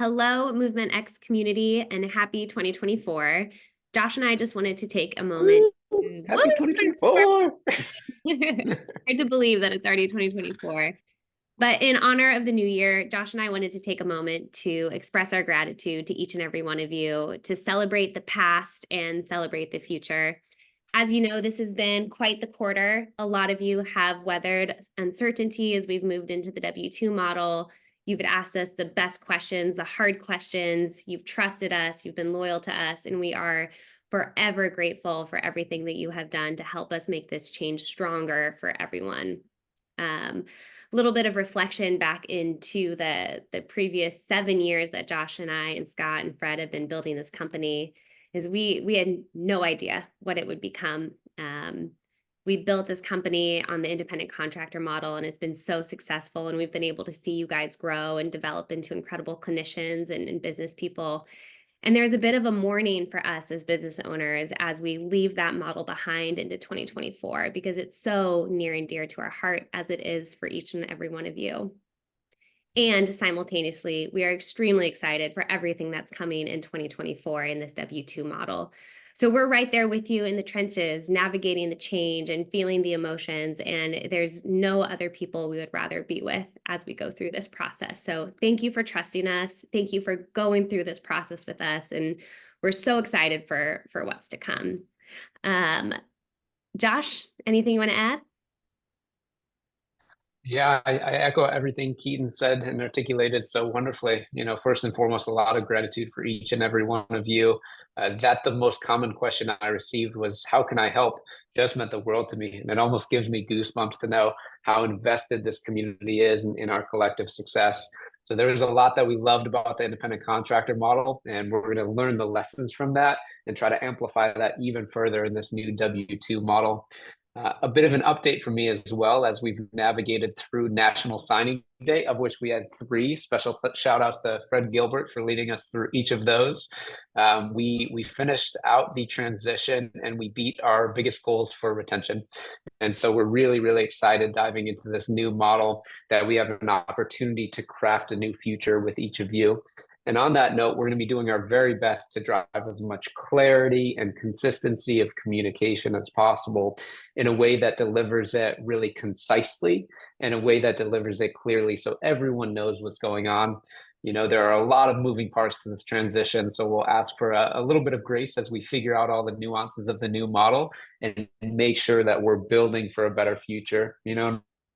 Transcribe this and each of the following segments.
Hello, Movement X community, and happy 2024. Josh and I just wanted to take a moment Woo! to, Happy 2024. hard to believe that it's already 2024. But in honor of the new year, Josh and I wanted to take a moment to express our gratitude to each and every one of you, to celebrate the past and celebrate the future. As you know, this has been quite the quarter. A lot of you have weathered uncertainty as we've moved into the W-2 model. You've asked us the best questions, the hard questions. You've trusted us. You've been loyal to us. And we are forever grateful for everything that you have done to help us make this change stronger for everyone. Little bit of reflection back into the previous 7 years that Josh and I and Scott and Fred have been building this company is we had no idea what it would become. We built this company on the independent contractor model, and it's been so successful, and we've been able to see you guys grow and develop into incredible clinicians and business people. And there's a bit of a mourning for us as business owners as we leave that model behind into 2024, because it's so near and dear to our heart, as it is for each and every one of you. And simultaneously, we are extremely excited for everything that's coming in 2024 in this W-2 model. So we're right there with you in the trenches, navigating the change and feeling the emotions. And there's no other people we would rather be with as we go through this process. So thank you for trusting us. Thank you for going through this process with us. And we're so excited for what's to come. Josh, anything you want to add? Yeah, I echo everything Keaton said and articulated so wonderfully. First and foremost, a lot of gratitude for each and every one of you. That the most common question I received was, "How can I help?" Just meant the world to me, and it almost gives me goosebumps to know how invested this community is in our collective success. So there was a lot that we loved about the independent contractor model, and we're going to learn the lessons from that and try to amplify that even further in this new W-2 model. A bit of an update for me as well, as we've navigated through National Signing Day, of which we had 3. Special shout outs to Fred Gilbert for leading us through each of those. We finished out the transition and we beat our biggest goals for retention. And so we're really, really excited diving into this new model, that we have an opportunity to craft a new future with each of you. And on that note, we're going to be doing our very best to drive as much clarity and consistency of communication as possible, in a way that delivers it really concisely, in a way that delivers it clearly so everyone knows what's going on. There are a lot of moving parts to this transition, so we'll ask for a little bit of grace as we figure out all the nuances of the new model and make sure that we're building for a better future.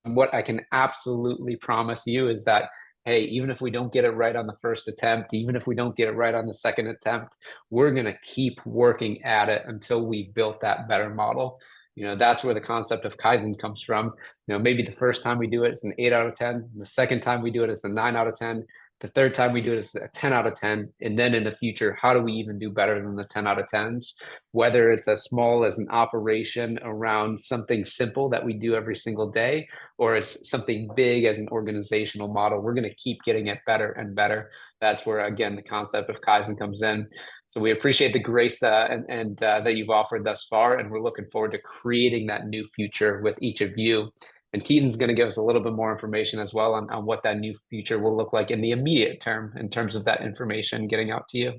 What I can absolutely promise you is that, hey, even if we don't get it right on the first attempt, even if we don't get it right on the second attempt, we're going to keep working at it until we've built that better model. That's where the concept of Kaizen comes from. Maybe the first time we do it, it's an 8 out of 10. The second time we do it, it's a 9 out of 10. The third time we do it, it's a 10 out of 10. And then in the future, how do we even do better than the 10 out of 10s? Whether it's as small as an operation around something simple that we do every single day, or it's something big as an organizational model, we're going to keep getting it better and better. That's where, again, the concept of Kaizen comes in. So we appreciate the grace and that you've offered thus far, and we're looking forward to creating that new future with each of you. And Keaton's going to give us a little bit more information as well on what that new future will look like in the immediate term, in terms of that information getting out to you.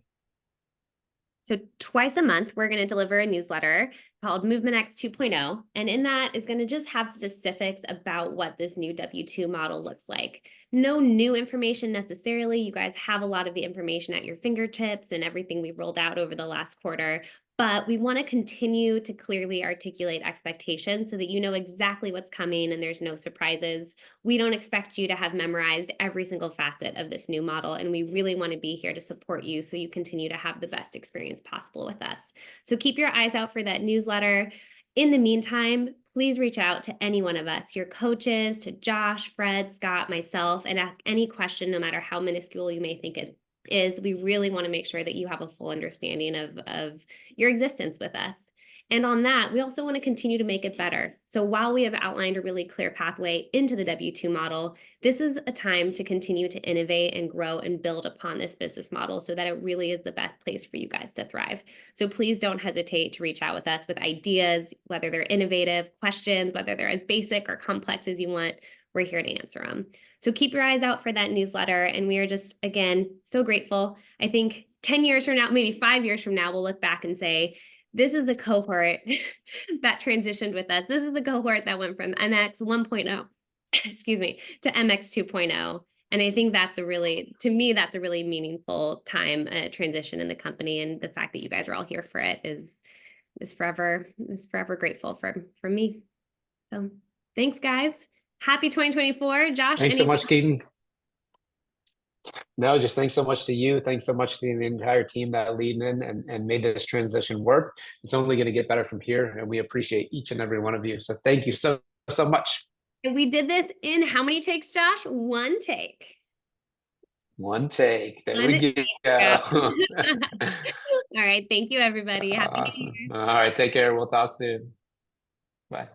So twice a month, we're going to deliver a newsletter called Movement X 2.0. And in that is going to just have specifics about what this new W-2 model looks like. No new information necessarily. You guys have a lot of the information at your fingertips and everything we rolled out over the last quarter. But we want to continue to clearly articulate expectations so that you know exactly what's coming and there's no surprises. We don't expect you to have memorized every single facet of this new model, and we really want to be here to support you so you continue to have the best experience possible with us. So keep your eyes out for that newsletter. In the meantime, please reach out to any one of us, your coaches, to Josh, Fred, Scott, myself, and ask any question, no matter how minuscule you may think it is. We really want to make sure that you have a full understanding of your existence with us. And on that, we also want to continue to make it better. So while we have outlined a really clear pathway into the W-2 model, this is a time to continue to innovate and grow and build upon this business model so that it really is the best place for you guys to thrive. So please don't hesitate to reach out with us with ideas, whether they're innovative, questions, whether they're as basic or complex as you want. we're here to answer them. So keep your eyes out for that newsletter. And we are just, again, so grateful. I think 10 years from now, maybe 5 years from now, we'll look back and say, this is the cohort that transitioned with us. This is the cohort that went from MX 1.0, excuse me, to MX 2.0. And I think that's to me, that's a really meaningful time transition in the company. And the fact that you guys are all here for it is forever grateful for me. So thanks, guys. Happy 2024. Josh, Thanks so anything? much, Keaton. No, just thanks so much to you. Thanks so much to the entire team that leaned in and made this transition work. It's only going to get better from here, and we appreciate each and every one of you. So thank you so much. And we did this in how many takes, Josh? One take. One take. There One we take. go. All right. Thank you, everybody. Happy New Awesome. Year. All right. Take care. We'll talk soon. Bye.